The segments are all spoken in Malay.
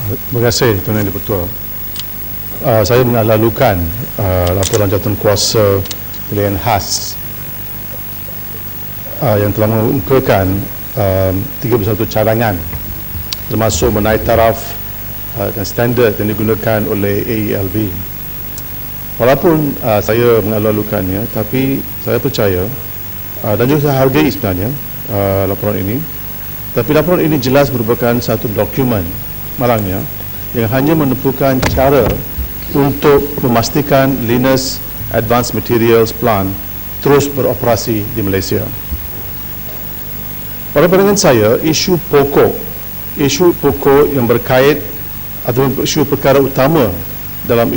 Terima kasih Tuan Yang Di-Pertua. Saya mengalalukan laporan jawatankuasa pilihan khas yang telah mengemukakan 31 cadangan termasuk menaik taraf dan standard yang digunakan oleh AELB. Walaupun saya mengalu-alukannya, tapi saya percaya dan juga saya hargai sebenarnya laporan ini. Tapi laporan ini jelas merupakan satu dokumen malangnya yang hanya menemukan cara untuk memastikan Linus Advanced Materials Plant terus beroperasi di Malaysia. Pada pandangan saya, isu pokok yang berkait atau isu perkara utama dalam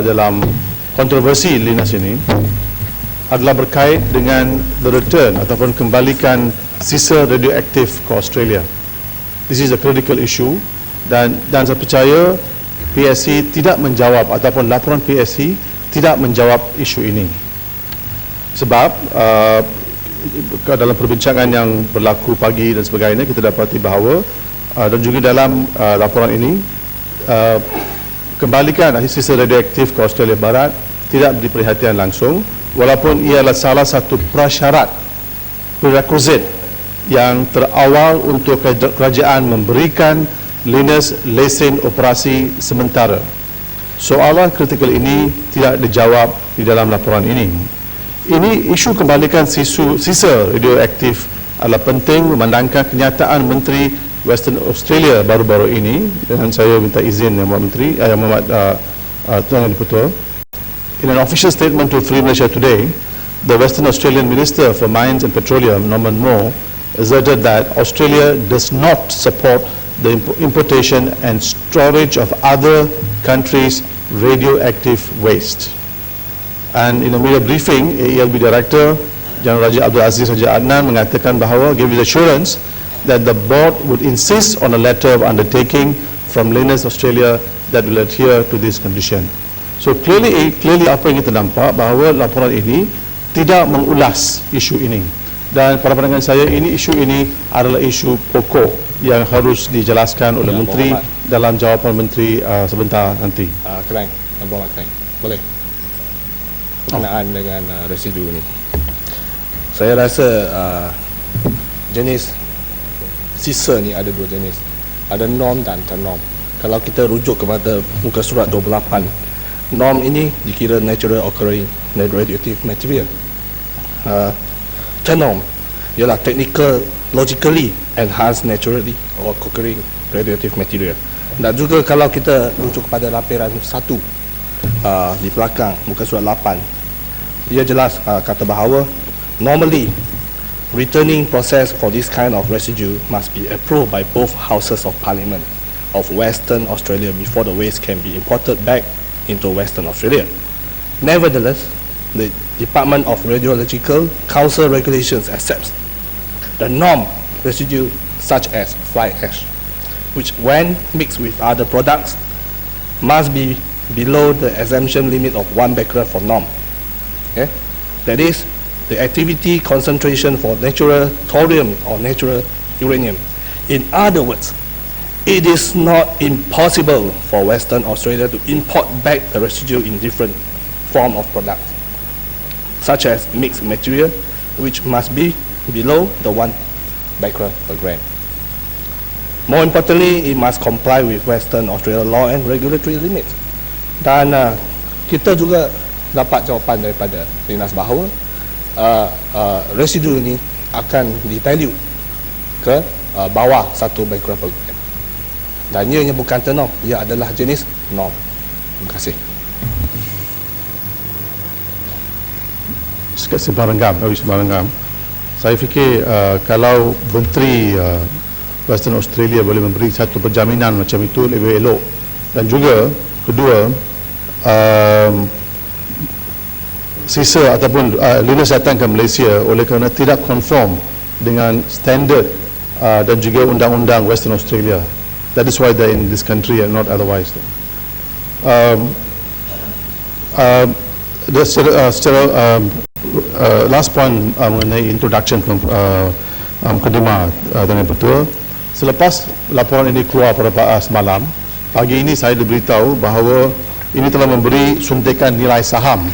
dalam kontroversi Linus ini adalah berkait dengan the return ataupun kembalikan sisa radioaktif ke Australia. This is a critical issue dan saya percaya PSC tidak menjawab ataupun laporan PSC tidak menjawab isu ini. Sebab dalam perbincangan yang berlaku pagi dan sebagainya kita dapati bahawa dan juga dalam laporan ini kembalikan sisa radioaktif ke Australia Barat tidak diberi perhatian langsung, walaupun ia adalah salah satu prasyarat prerequisite yang terawal untuk kerajaan memberikan Linus lesen operasi sementara. Soalan kritikal ini tidak dijawab di dalam laporan ini. Ini isu kembalikan sisa radioaktif adalah penting memandangkan kenyataan Menteri Western Australia baru-baru ini, dan saya minta izin Yang Menteri, Tuan Yang Di-Pertua. In an official statement to Free Malaysia Today, the Western Australian Minister for Mines and Petroleum, Norman Moore, asserted that Australia does not support the importation and storage of other countries' radioactive waste. And in a media briefing, AELB Director General Raja Abdul Aziz Raja Adnan mengatakan bahawa gave his assurance that the board would insist on a letter of undertaking from Linus Australia that will adhere to this condition. So clearly apa yang kita nampak bahawa laporan ini tidak mengulas isu ini. Dan pada pandangan saya isu ini adalah isu pokok yang harus dijelaskan oleh Menteri dalam jawapan Menteri sebentar nanti. Keleng, boleh. Berkenaan dengan residu ini. Saya rasa jenis sisa ni ada dua jenis. Ada norm dan non-norm. Kalau kita rujuk kepada muka surat 28, norm ini dikira natural occurring radioactive material. Non-norm ialah technical, logically enhanced naturally or occurring radioactive material. Dan juga kalau kita rujuk kepada lampiran 1 di belakang muka surat 8, dia jelas kata bahawa normally returning process for this kind of residue must be approved by both houses of parliament of Western Australia before the waste can be imported back into Western Australia. Nevertheless, the Department of Radiological Council regulations accepts the norm residue such as fly ash, which when mixed with other products must be below the exemption limit of 1 becquerel for norm. Okay? That is the activity concentration for natural thorium or natural uranium. In other words, it is not impossible for Western Australia to import back the residue in different form of products, such as mixed material, which must be below the 1 becquerel per gram. More importantly, it must comply with Western Australia law and regulatory limits. Dan kita juga dapat jawapan daripada Linus bahawa residu ini akan dilute ke bawah 1 becquerel per gram. Dan ianya bukan non, ia adalah jenis norm. Terima kasih. Simpan renggam. Saya fikir kalau Menteri Western Australia boleh memberi satu perjaminan macam itu lebih elok. Dan juga kedua, sisa ataupun Linus datang ke Malaysia oleh kerana tidak konform dengan standard dan juga undang-undang Western Australia. That is why they're in this country and not otherwise. Last point mengenai introduction kedema Tuan Yang Pertua, Selepas laporan ini keluar pada semalam, pagi ini saya diberitahu bahawa ini telah memberi suntikan nilai saham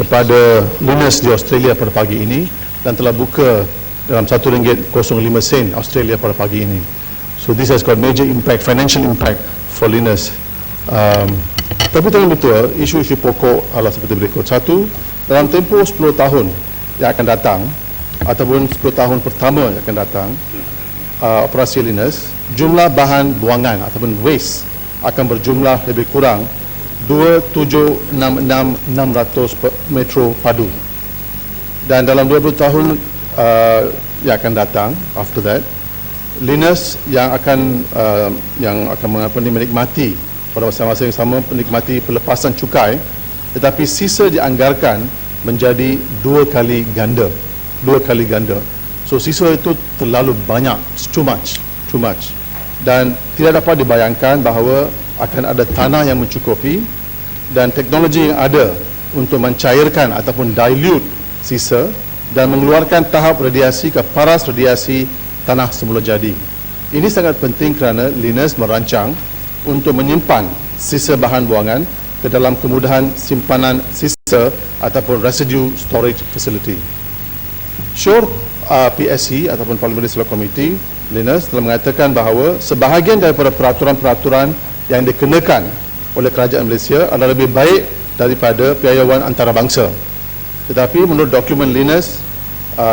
kepada Linus di Australia pada pagi ini dan telah buka dalam RM1.05 Australia pada pagi ini. So this has got major impact, financial impact for Linus. Tapi terang betul, isu-isu pokok adalah seperti berikut. Satu, dalam tempoh 10 tahun yang akan datang ataupun 10 tahun pertama yang akan datang, operasi Linus, jumlah bahan buangan ataupun waste akan berjumlah lebih kurang 2766600 metro padu. Dan dalam 20 tahun yang akan datang, after that, Linus yang akan menikmati pada masa yang sama menikmati pelepasan cukai, tetapi sisa dianggarkan menjadi 2 kali ganda. So sisa itu terlalu banyak, too much. Dan tidak dapat dibayangkan bahawa akan ada tanah yang mencukupi dan teknologi yang ada untuk mencairkan ataupun dilute sisa dan mengeluarkan tahap radiasi ke paras radiasi tanah semula jadi. Ini sangat penting kerana Linus merancang untuk menyimpan sisa bahan buangan ke dalam kemudahan simpanan sisa ataupun residue storage facility. Syur PSC ataupun Parliamentary Select Committee Linus telah mengatakan bahawa sebahagian daripada peraturan-peraturan yang dikenakan oleh kerajaan Malaysia adalah lebih baik daripada piawaian antarabangsa. Tetapi menurut dokumen Linus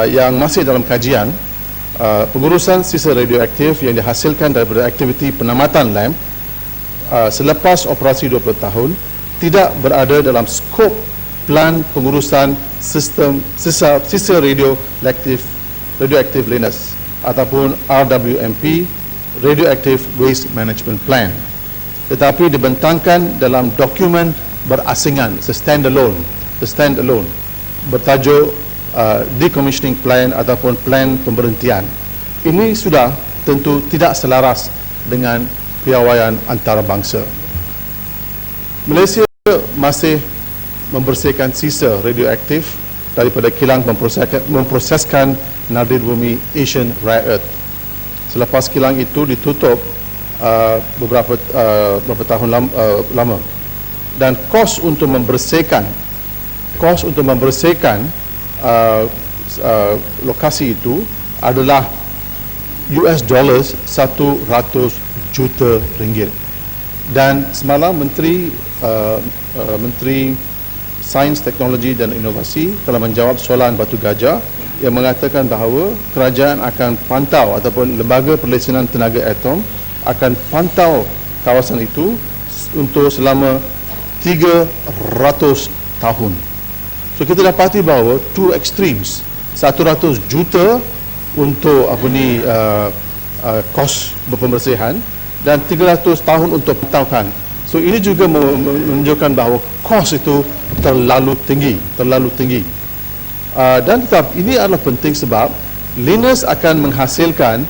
yang masih dalam kajian, pengurusan sisa radioaktif yang dihasilkan daripada aktiviti penamatan LAMP selepas operasi 20 tahun tidak berada dalam skop plan pengurusan sistem sisa radioaktif Linus ataupun RWMP, Radioactive Waste Management Plan, tetapi dibentangkan dalam dokumen berasingan, standalone bertajuk decommissioning plan ataupun plan pemberhentian. Ini sudah tentu tidak selaras dengan piawaian antarabangsa. Malaysia masih membersihkan sisa radioaktif daripada kilang memproseskan nadir bumi Asian Rare Earth. Selepas kilang itu ditutup beberapa tahun lama, dan kos untuk membersihkan lokasi itu adalah $100 juta ringgit. Dan semalam Menteri Sains, Teknologi dan Inovasi telah menjawab soalan Batu Gajah yang mengatakan bahawa kerajaan akan pantau ataupun Lembaga Perlesenan Tenaga Atom akan pantau kawasan itu untuk selama 300 tahun. So kita dapati bahawa two extremes, 100 juta untuk kos berpembersihan dan 300 tahun untuk pantaukan. So ini juga menunjukkan bahawa kos itu terlalu tinggi. Dan tetap ini adalah penting sebab Linus akan menghasilkan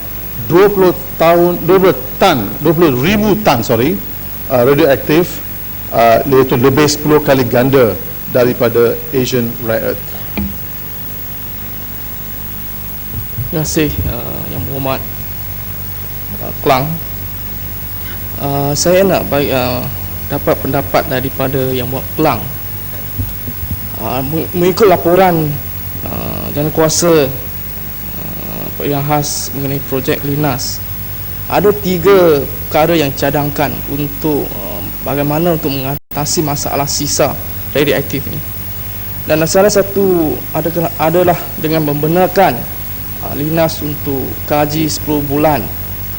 20 ribu tan radioaktif, iaitu lebih 10 kali ganda daripada Asian Rare Earth. Terima kasih Yang Berhormat Klang. Saya nak dapat pendapat daripada Yang Berhormat Klang. Mengikut laporan Jawatankuasa yang khas mengenai projek Linus, ada 3 perkara yang cadangkan untuk bagaimana untuk mengatasi masalah sisa radioaktif ini. Dan salah satu adalah dengan membenarkan Linus untuk kaji 10 bulan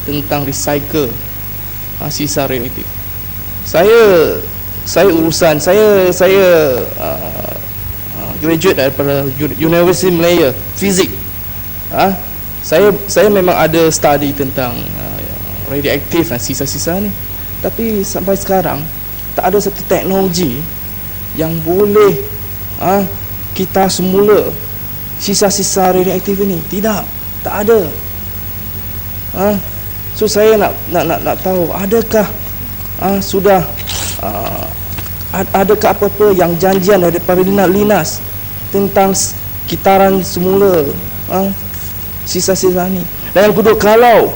tentang recycle sisa radioaktif. Saya graduate daripada University Malaya Fizik. Saya memang ada study tentang radioaktif dan sisa-sisa ni. Tapi sampai sekarang tak ada satu teknologi yang boleh kita semula sisa-sisa radioaktif ini. Tak ada. So saya nak tahu, adakah sudah adakah apa-apa yang janjian daripada Linus tentang kitaran semula sisa-sisa ni. Dan yang kedua, kalau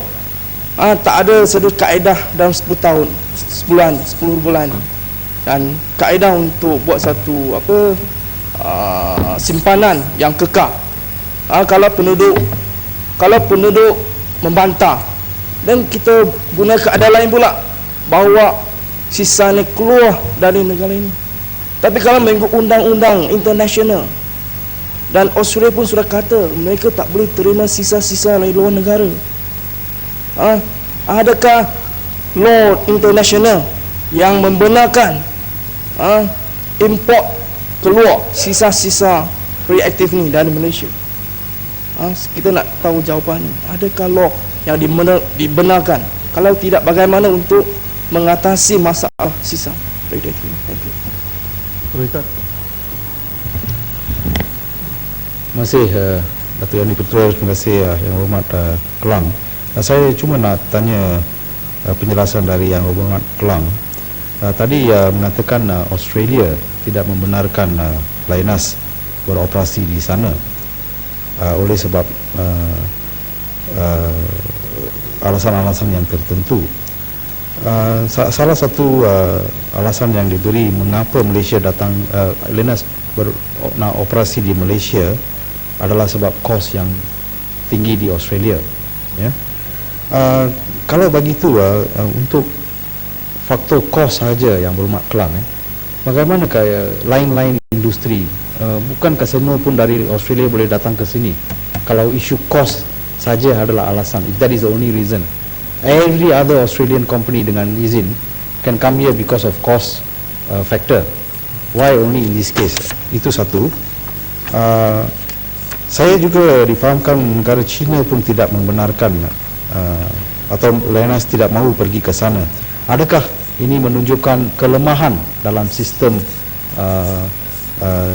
Tak ada satu kaedah dalam 10 tahun, 10 bulan. Dan kaedah untuk buat satu simpanan yang kekal. Kalau penduduk membantah, dan kita guna keadaan lain pula, bawa sisa ni keluar dari negara ini. Tapi kalau mengikut undang-undang international, dan Australia pun sudah kata mereka tak boleh terima sisa-sisa dari luar negara. Adakah law international yang membenarkan import keluar sisa-sisa reaktif ni dari Malaysia? Kita nak tahu jawapannya. Adakah law yang dibenarkan? Kalau tidak, bagaimana untuk mengatasi masalah sisa reaktif ini? Thank you. Berikan. Terima kasih Datuk Yani Putra, terima kasih Yang Hormat Kelang. Saya cuma nak tanya penjelasan dari Yang Hormat Kelang. Tadi mengatakan Australia tidak membenarkan Lynas beroperasi di sana oleh sebab alasan-alasan yang tertentu. Salah satu alasan yang diberi mengapa Malaysia datang Lynas nak operasi di Malaysia adalah sebab kos yang tinggi di Australia. Ya. Kalau begitu untuk faktor kos saja Yang Berhormat Kelang, bagaimana lain-lain industri? Bukankah semua pun dari Australia boleh datang ke sini? Kalau isu kos saja adalah alasan, if that is the only reason, every other Australian company dengan izin can come here because of cost factor. Why only in this case? Itu satu. Saya juga difahamkan negara China pun tidak membenarkan atau Lynas tidak mahu pergi ke sana. Adakah ini menunjukkan kelemahan dalam sistem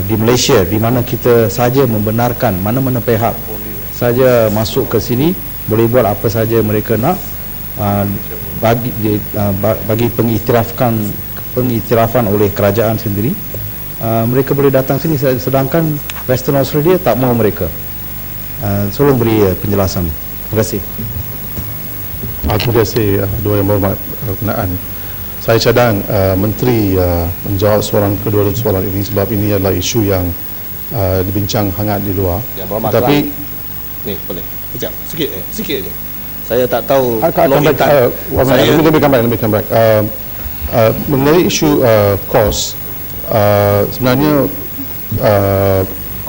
di Malaysia, di mana kita saja membenarkan mana-mana pihak saja masuk ke sini, boleh buat apa saja mereka nak, bagi pengiktirafan oleh kerajaan sendiri, mereka boleh datang sini, sedangkan Western Australia tak mahu mereka. Tolong beri penjelasan. Terima kasih. Terima kasih dua Yang Berhormat berkenaan. Saya cadang Menteri menjawab kedua soalan ini, sebab ini adalah isu yang dibincang hangat di luar. Yang Berhormat Tapi ni boleh kejap sikit aja. Saya tak tahu lebih back. Mengenai isu kos, sebenarnya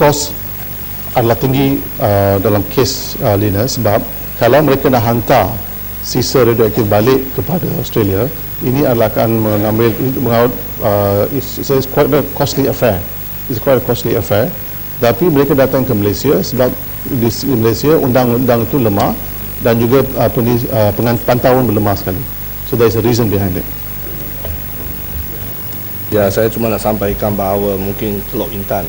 kos adalah tinggi dalam kes Lynas, sebab kalau mereka nak hantar sisa radioaktif balik kepada Australia, ini adalah akan mengambil it's quite a costly affair. It's quite a costly affair. Tapi mereka datang ke Malaysia sebab di Malaysia undang-undang itu lemah, dan juga pantauan lemah sekali. So there is a reason behind it. Ya, saya cuma nak sampaikan bahawa mungkin Teluk Intan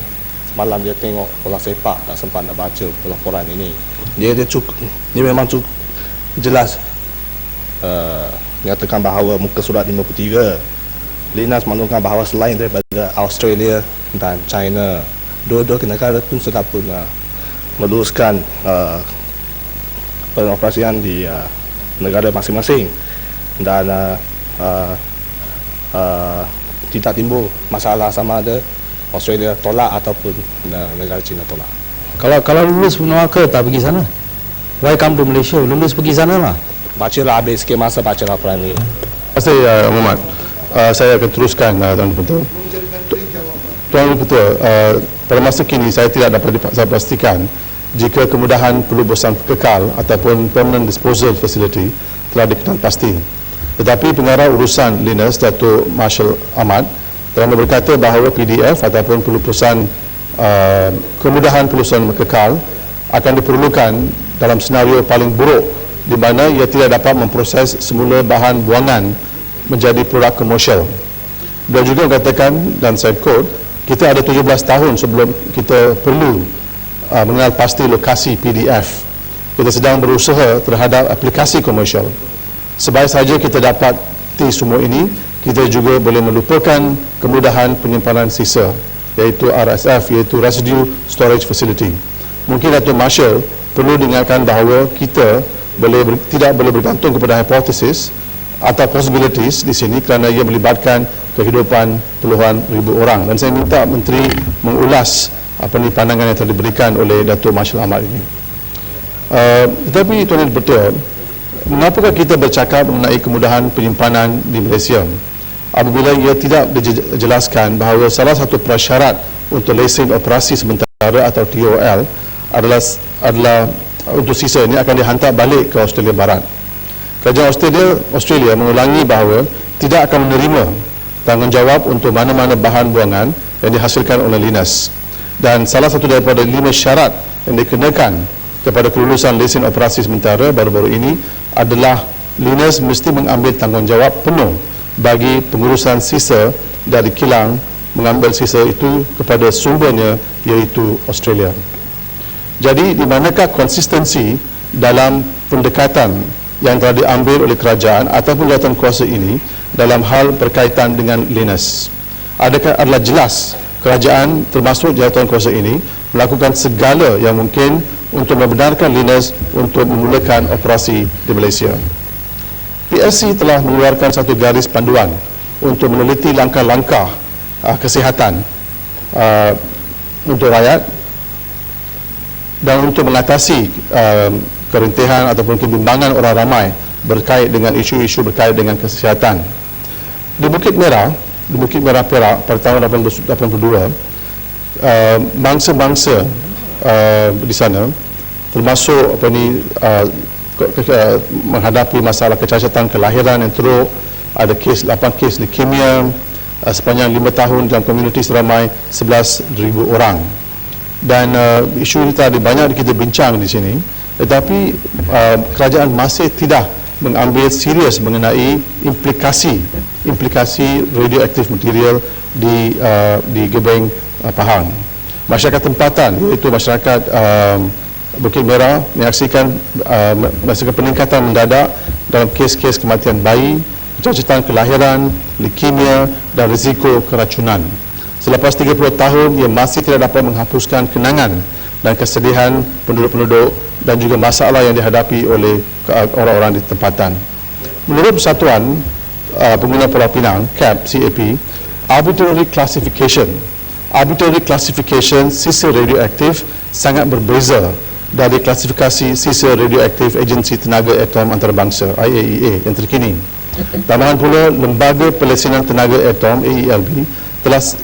semalam dia tengok bola sepak, tak sempat nak baca laporan ini. Dia memang cukup jelas menyatakan bahawa muka surat 53 Lynas maklumkan bahawa selain daripada Australia dan China, dua-dua negara pun sudah pun meluluskan pengoperasian di negara masing-masing, dan tidak timbul masalah sama ada Australia tolak ataupun negara China tolak. Kalau lulus Melaka tak pergi sana, why come to Malaysia? Lulus pergi sana lah. Bacalah habis sikit masa baca laporan ini. Terima kasih Muhammad. Saya akan teruskan Tuan Ketua. Tuan Ketua, pada masa kini saya tidak dapat pastikan jika kemudahan pelubusan kekal ataupun permanent disposal facility telah dikenal pasti. Tetapi pengarah urusan Lynas, Datuk Marshall Ahmad, telah berkata bahawa PDF ataupun pelubusan kemudahan pelubusan kekal akan diperlukan dalam senario paling buruk, di mana ia tidak dapat memproses semula bahan buangan menjadi produk komersial. Dia juga mengatakan, dan saya quote, kita ada 17 tahun sebelum kita perlu mengenal pasti lokasi PDF. Kita sedang berusaha terhadap aplikasi komersial. Sebaik saja kita dapati semua ini, kita juga boleh melupakan kemudahan penyimpanan sisa, iaitu RSF, iaitu Residue Storage Facility. Mungkin Datuk Marshall perlu diingatkan bahawa kita tidak boleh bergantung kepada hipotesis atau possibilities di sini kerana ia melibatkan kehidupan puluhan ribu orang. Dan saya minta Menteri mengulas pandangan yang telah diberikan oleh Datuk Marshal Ahmad ini. Tetapi tuan-tuan betul, mengapakah kita bercakap mengenai kemudahan penyimpanan di Malaysia apabila ia tidak dijelaskan bahawa salah satu prasyarat untuk lesen operasi sementara atau TOL adalah untuk sisa ini akan dihantar balik ke Australia Barat. Kerajaan Australia mengulangi bahawa tidak akan menerima tanggungjawab untuk mana-mana bahan buangan yang dihasilkan oleh Linus. Dan salah satu daripada 5 syarat yang dikenakan kepada kelulusan lesen operasi sementara baru-baru ini adalah Linus mesti mengambil tanggungjawab penuh bagi pengurusan sisa dari kilang, mengambil sisa itu kepada sumbernya iaitu Australia. Jadi di manakah konsistensi dalam pendekatan yang telah diambil oleh kerajaan ataupun jawatan kuasa ini dalam hal berkaitan dengan Linus? Adakah adalah jelas kerajaan termasuk jawatan kuasa ini melakukan segala yang mungkin untuk membenarkan Linus untuk memulakan operasi di Malaysia? PSC telah mengeluarkan satu garis panduan untuk meneliti langkah-langkah kesihatan untuk rakyat dan untuk mengatasi kerintihan ataupun kebimbangan orang ramai berkait dengan isu-isu berkait dengan kesihatan. Di Bukit Merah Perak pada tahun 1982, bangsa-bangsa di sana termasuk menghadapi masalah kecacatan kelahiran yang teruk, ada 8 kes leukemia sepanjang 5 tahun dalam komuniti seramai 11,000 orang. Dan isu ini tadi banyak kita bincang di sini, tetapi kerajaan masih tidak mengambil serius mengenai implikasi radioaktif material di Gebeng Pahang. Masyarakat tempatan iaitu masyarakat Bukit Merah menyaksikan peningkatan mendadak dalam kes-kes kematian bayi, kecacatan kelahiran, leukemia dan risiko keracunan. Selepas 30 tahun, ia masih tidak dapat menghapuskan kenangan dan kesedihan penduduk-penduduk dan juga masalah yang dihadapi oleh orang-orang di tempatan. Menurut Persatuan Pengguna Pulau Pinang, CAP, arbitrary classification sisa radioaktif sangat berbeza dari klasifikasi sisa radioaktif Agensi Tenaga Atom Antarabangsa IAEA yang terkini. Tambahan pula, Lembaga Pelesenan Tenaga Atom AELB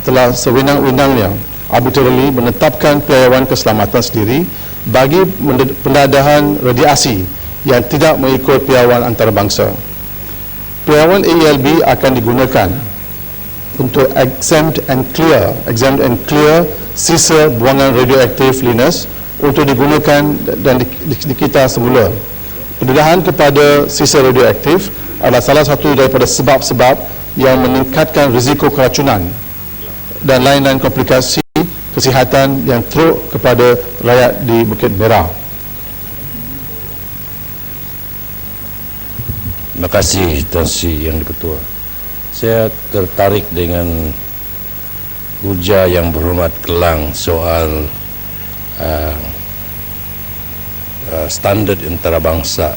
telah sewenang-wenangnya arbitrarily menetapkan piawaian keselamatan sendiri bagi pendedahan radiasi yang tidak mengikut piawaian antarabangsa. Piawaian AELB akan digunakan untuk exempt and clear sisa buangan radioaktif Linus untuk digunakan dan dikita semula. Pendedahan kepada sisa radioaktif adalah salah satu daripada sebab-sebab yang meningkatkan risiko keracunan dan lain-lain komplikasi kesihatan yang teruk kepada rakyat di Bukit Merah. Terima kasih Tuan Sri Yang di-Pertua. Saya tertarik dengan ujar Yang Berhormat Kelang soal standard antarabangsa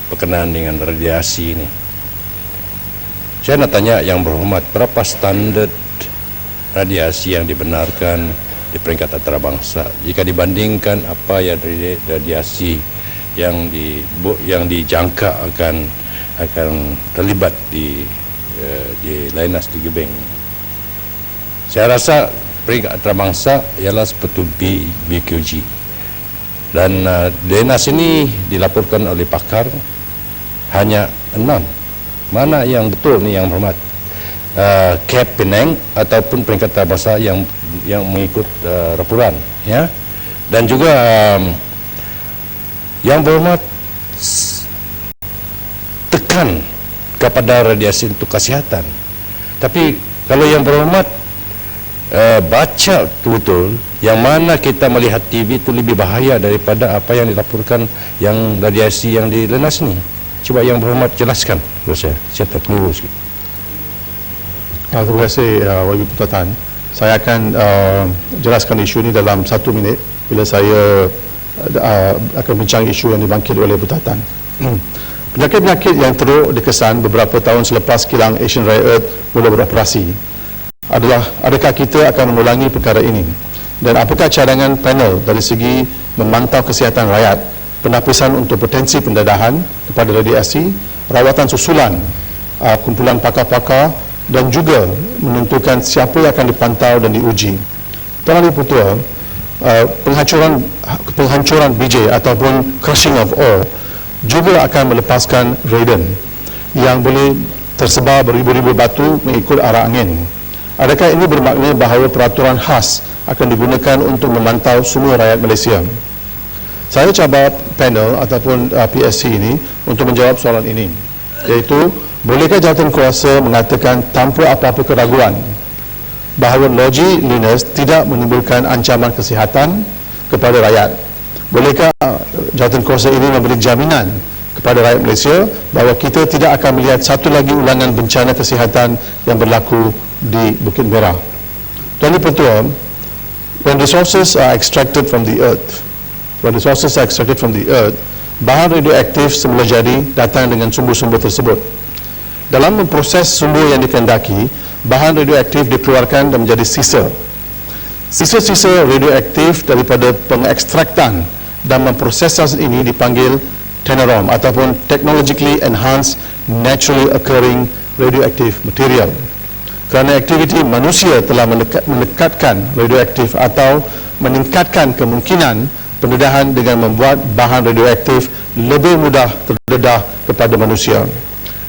berkenaan dengan radiasi ini. Saya nak tanya Yang Berhormat, berapa standard radiasi yang dibenarkan di peringkat antarabangsa jika dibandingkan apa yang radiasi yang dijangka akan terlibat di Linus di Gebeng? Saya rasa peringkat antarabangsa ialah seperti BQG, dan Linus ini dilaporkan oleh pakar hanya 6. Mana yang betul ni Yang Berhormat? CAP Penang ataupun peringkat antarabangsa yang mengikut laporan, ya. Dan juga Yang Berhormat tekan kepada radiasi untuk kesihatan, tapi kalau Yang Berhormat baca betul-betul yang mana kita melihat TV itu lebih bahaya daripada apa yang dilaporkan yang radiasi yang di Linus ni. Cuba Yang Berhormat jelaskan kepada saya terkeliru sikit. Terima kasih Wakil Ketua Tan. Saya akan jelaskan isu ini dalam 1 minit bila saya akan bincang isu yang dibangkit oleh Bertatan. Penyakit-penyakit yang teruk dikesan beberapa tahun selepas kilang Asian Rare Earth mula beroperasi adakah kita akan mengulangi perkara ini, dan apakah cadangan panel dari segi memantau kesihatan rakyat, penapisan untuk potensi pendedahan kepada radiasi, rawatan susulan, kumpulan pakar-pakar, dan juga menentukan siapa yang akan dipantau dan diuji. Tuan Ahli Pertua, penghancuran BJ ataupun crushing of ore juga akan melepaskan radon yang boleh tersebar beribu-ribu batu mengikut arah angin. Adakah ini bermakna bahawa peraturan khas akan digunakan untuk memantau semua rakyat Malaysia? Saya cabar panel ataupun PSC ini untuk menjawab soalan ini, iaitu bolehkah jawatan kuasa mengatakan tanpa apa-apa keraguan bahawa loji Linus tidak menimbulkan ancaman kesihatan kepada rakyat? Bolehkah jawatan kuasa ini memberi jaminan kepada rakyat Malaysia bahawa kita tidak akan melihat satu lagi ulangan bencana kesihatan yang berlaku di Bukit Merah? Tuan Pertua, when resources are extracted from the earth, bahan radioaktif semula jadi datang dengan sumber-sumber tersebut. Dalam memproses sumber yang dikehendaki, bahan radioaktif dikeluarkan dan menjadi sisa. Sisa-sisa radioaktif daripada pengekstraktan dan memproses ini dipanggil TENEROM ataupun Technologically Enhanced Naturally Occurring Radioactive Material. Kerana aktiviti manusia telah mendekatkan radioaktif atau meningkatkan kemungkinan pendedahan dengan membuat bahan radioaktif lebih mudah terdedah kepada manusia.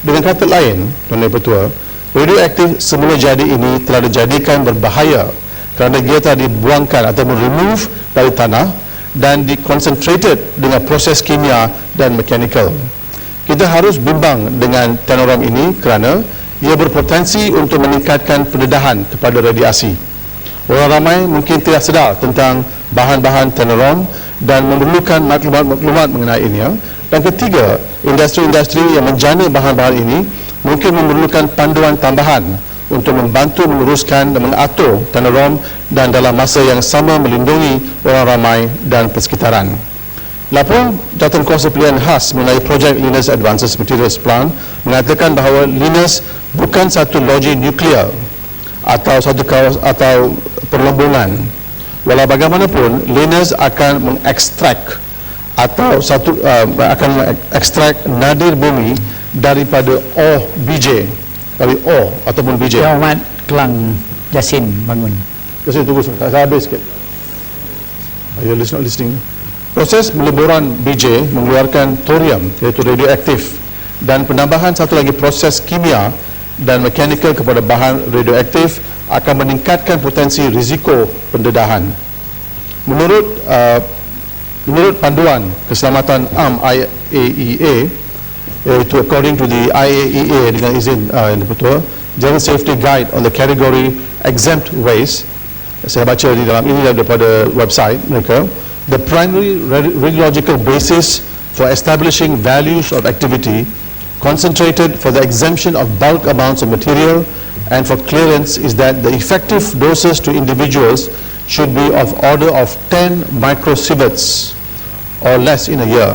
Dengan kata lain, Tuan Pertua, radioaktif semula jadi ini telah dijadikan berbahaya kerana dia telah dibuangkan atau remove dari tanah dan diconcentrated dengan proses kimia dan mekanikal. Kita harus bimbang dengan TENEROM ini kerana ia berpotensi untuk meningkatkan pendedahan kepada radiasi. Orang ramai mungkin tidak sedar tentang bahan-bahan TENEROM dan memerlukan maklumat mengenainya. Dan ketiga, industri-industri yang menjana bahan-bahan ini mungkin memerlukan panduan tambahan untuk membantu menguruskan dan mengatur TENEROM dan dalam masa yang sama melindungi orang ramai dan persekitaran. Laporan Jawatan Kuasa Pilihan Khas mengenai projek Linus Advanced Materials Plant mengatakan bahawa Linus bukan satu loji nuklear atau perlombongan. Walau bagaimanapun, Linus akan mengekstrak atau akan mengekstrak nadir bumi daripada ore BJ, dari ore ataupun BJ. Yang Ahmad Kelang Yasin bangun. Yasin tunggu saya habis sikit. Are you listening? Proses meleburan BJ mengeluarkan thorium, iaitu radioaktif, dan penambahan satu lagi proses kimia dan mekanikal kepada bahan radioaktif akan meningkatkan potensi risiko pendedahan. Menurut panduan keselamatan IAEA, iaitu according to the IAEA dengan izin yang betul, General Safety Guide on the Category Exempt Waste, saya baca di dalam ini daripada website mereka, the primary radiological basis for establishing values of activity concentrated for the exemption of bulk amounts of material and for clearance is that the effective doses to individuals should be of order of 10 microsieverts or less in a year.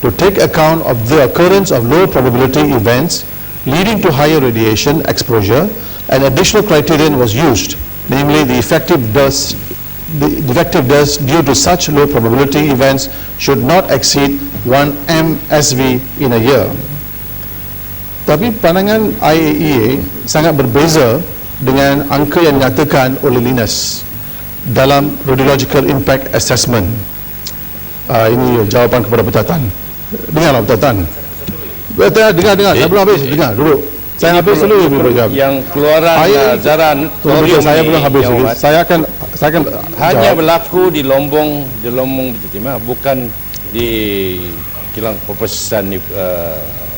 To take account of the occurrence of low probability events leading to higher radiation exposure, an additional criterion was used, namely the effective dose due to such low probability events should not exceed 1 mSv in a year. Tapi pandangan IAEA sangat berbeza dengan angka yang dinyatakan oleh Linus dalam Radiological Impact Assessment. Ini jawapan kepada Bertatan. Dengarlah Bertatan. Dengar, saya belum habis. Dengar, duduk. Saya habis dulu. Yang keluaran zaran thorium saya belum habis. Saya akan hanya jawab. berlaku di Lombong Bukit Timah, bukan di kilang perprosessan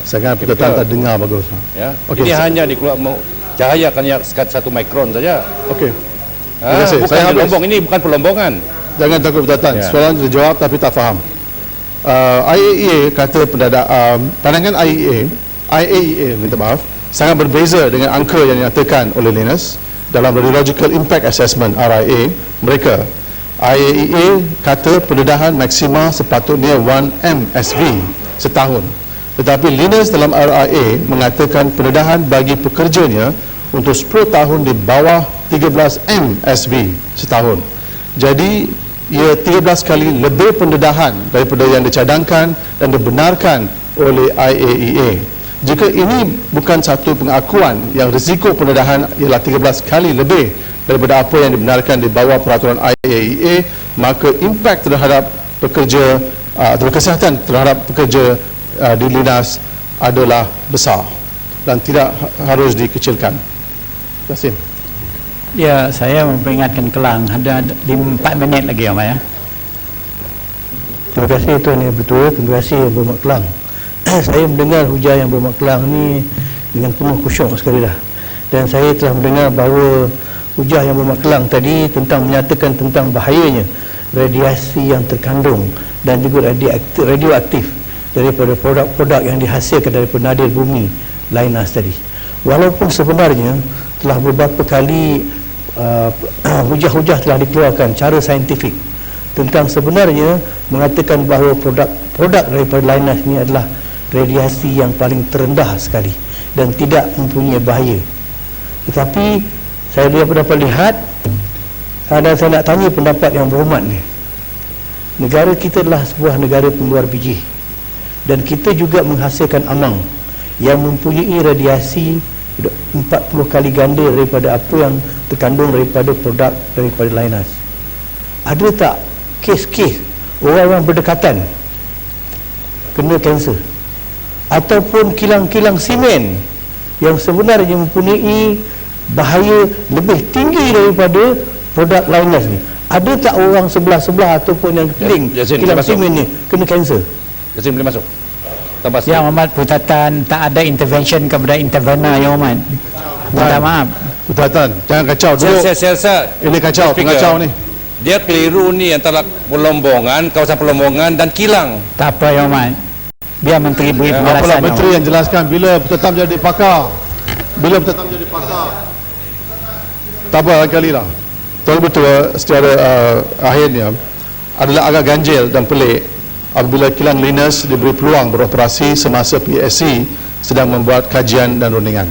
saya kan Bertatan tak dengar bagus. ya. Okey, Ini hanya dikeluar cahaya hanya sekat 1 mikron saja. Okey. Terima kasih. Bukan Saya di habis. Lombong, ini bukan perlombongan. Jangan takut Bertatan. Ya. Soalan dijawab tapi tak faham. IAEA kata pandangan IAEA minta maaf, sangat berbeza dengan angka yang dinyatakan oleh Linus dalam Radiological Impact Assessment RIA mereka. IAEA kata pendedahan maksima sepatutnya 1 MSV setahun. Tetapi Linus dalam RIA mengatakan pendedahan bagi pekerjanya untuk 10 tahun di bawah 13 MSV setahun. Jadi ia 13 kali lebih pendedahan daripada yang dicadangkan dan dibenarkan oleh IAEA. Jika ini bukan satu pengakuan yang risiko pendedahan ialah 13 kali lebih daripada apa yang dibenarkan di bawah peraturan IAEA, maka impak terhadap pekerja atau kesihatan terhadap pekerja di Linas adalah besar dan tidak harus dikecilkan. Terima kasih. Ya, saya memperingatkan Kelang ada 4 minit lagi ya. Terima kasih Tuan Yang Betul. Terima kasih Yang Berhormat Kelang. Saya mendengar hujah Yang Berhormat Kelang ni dengan penuh khusyuk sekali dah. Dan saya telah mendengar bahawa hujah Yang Berhormat Kelang tadi tentang menyatakan tentang bahayanya radiasi yang terkandung dan juga radioaktif daripada produk-produk yang dihasilkan daripada nadir bumi Linus tadi. Walaupun sebenarnya telah beberapa kali hujah-hujah telah dikeluarkan cara saintifik tentang sebenarnya mengatakan bahawa produk daripada Linus ini adalah radiasi yang paling terendah sekali dan tidak mempunyai bahaya. Tetapi saya dapat lihat dan saya nak tanya pendapat Yang Berhormat ni. Negara kita adalah sebuah negara pengeluar biji dan kita juga menghasilkan amang yang mempunyai radiasi 40 kali ganda daripada apa yang terkandung daripada produk daripada Linus. Ada tak kes-kes orang-orang berdekatan kena kanser ataupun kilang-kilang simen yang sebenarnya mempunyai bahaya lebih tinggi daripada produk Linus ni? Ada tak orang sebelah-sebelah ataupun yang keliling kilang simen ni kena kanser? Yasin boleh masuk. Yang Amat Putatan tak ada intervention kepada intervener Yang Amat. Minta maaf. Putatan, jangan kacau dulu. Saya rasa Ini kacau, pengacau ni. dia keliru ni antara Pelombongan, kawasan Pelombongan dan kilang. Tak apa Yang Amat. Biar menteri beri penjelasan. Apalah menteri yang jelaskan bila Putatan jadi pakar. Bila Putatan jadi pakar. Tak apa, lain kali lah. Tuan betul, secara akhirnya adalah agak ganjil dan pelik apabila kilang Linus diberi peluang beroperasi semasa PSC sedang membuat kajian dan rundingan.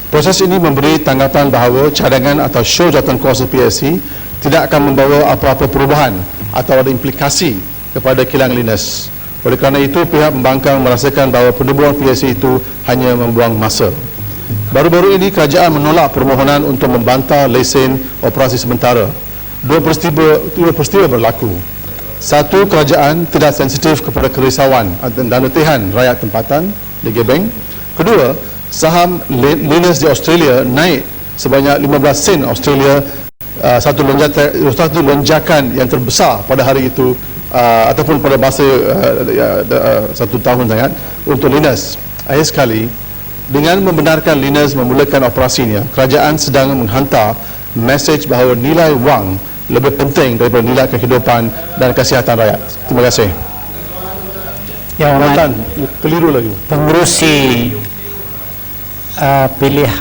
Proses ini memberi tanggapan bahawa cadangan atau show jawatankuasa PSC tidak akan membawa apa-apa perubahan atau ada implikasi kepada kilang Linus. Oleh kerana itu, pihak pembangkang merasakan bahawa penubuhan PSC itu hanya membuang masa. Baru-baru ini kerajaan menolak permohonan untuk membantah lesen operasi sementara. Dua peristiwa berlaku. Satu, kerajaan tidak sensitif kepada kerisauan dan letihan rakyat tempatan di Gebeng. Kedua, saham Linus di Australia naik sebanyak 15 sen Australia, satu lonjakan yang terbesar pada hari itu ataupun pada masa 1 tahun sangat untuk Linus. Akhir sekali, dengan membenarkan Linus memulakan operasinya, kerajaan sedang menghantar mesej bahawa nilai wang lebih penting daripada nilai kehidupan dan kesihatan rakyat. Terima kasih. Yang Amat, Keliru lagi. pengerusi pilihan